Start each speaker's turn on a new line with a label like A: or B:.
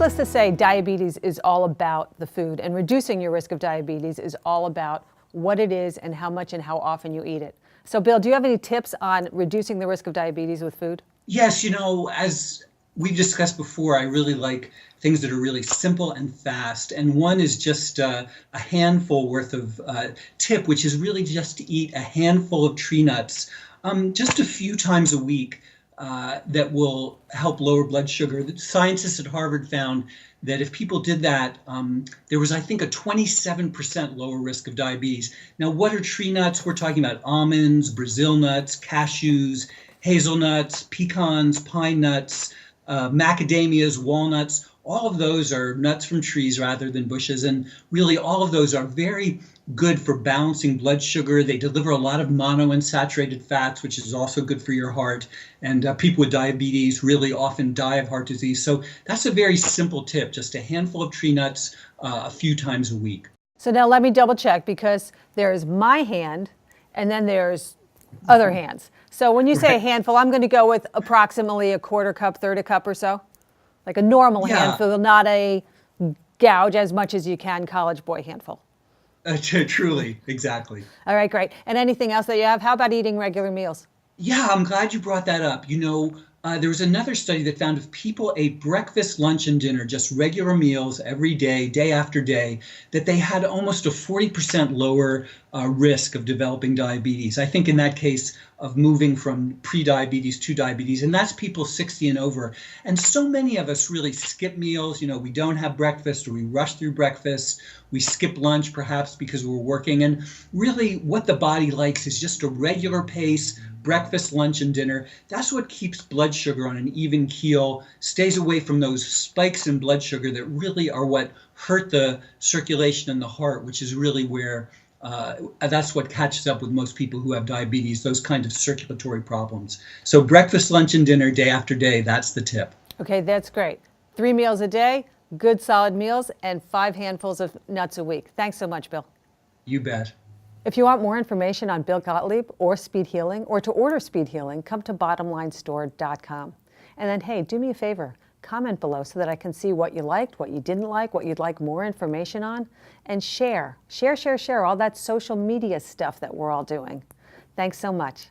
A: Needless to say, diabetes is all about the food, and reducing your risk of diabetes is all about what it is and how much and how often you eat it. So, Bill, do you have any tips on reducing the risk of diabetes with food?
B: Yes, as we've discussed before, I really like things that are really simple and fast. And one is just a handful worth of tip, which is really just to eat a handful of tree nuts just a few times a week. That will help lower blood sugar. The scientists at Harvard found that if people did that, there was, I think, a 27% lower risk of diabetes. Now, what are tree nuts? We're talking about almonds, Brazil nuts, cashews, hazelnuts, pecans, pine nuts, macadamias, walnuts. All of those are nuts from trees rather than bushes. And really, all of those are very good for balancing blood sugar. They deliver a lot of monounsaturated fats, which is also good for your heart. And people with diabetes really often die of heart disease. So that's a very simple tip, just a handful of tree nuts a few times a week.
A: So now let me double check, because there's my hand and then there's other hands. So when you say a handful, I'm going to go with approximately a quarter cup, third a cup or so, like a normal handful, not a gouge as much as you can college boy handful.
B: Truly, exactly.
A: All right, great. And anything else that you have? How about eating regular meals?
B: Yeah, I'm glad you brought that up. There was another study that found if people ate breakfast, lunch, and dinner, just regular meals every day, day after day, that they had almost a 40% lower risk of developing diabetes. I think in that case of moving from pre-diabetes to diabetes, and that's people 60 and over. And so many of us really skip meals. We don't have breakfast, or we rush through breakfast. We skip lunch perhaps because we're working. And really what the body likes is just a regular pace, breakfast, lunch, and dinner. That's what keeps blood sugar on an even keel, stays away from those spikes in blood sugar that really are what hurt the circulation in the heart, which is really where that's what catches up with most people who have diabetes, those kind of circulatory problems. So breakfast, lunch, and dinner, day after day, that's the tip.
A: Okay, that's great. 3 meals a day, good solid meals, and 5 handfuls of nuts a week. Thanks so much, Bill.
B: You bet.
A: If you want more information on Bill Gottlieb or Speed Healing, or to order Speed Healing, come to bottomlinestore.com. And then, hey, do me a favor, comment below so that I can see what you liked, what you didn't like, what you'd like more information on, and share all that social media stuff that we're all doing. Thanks so much.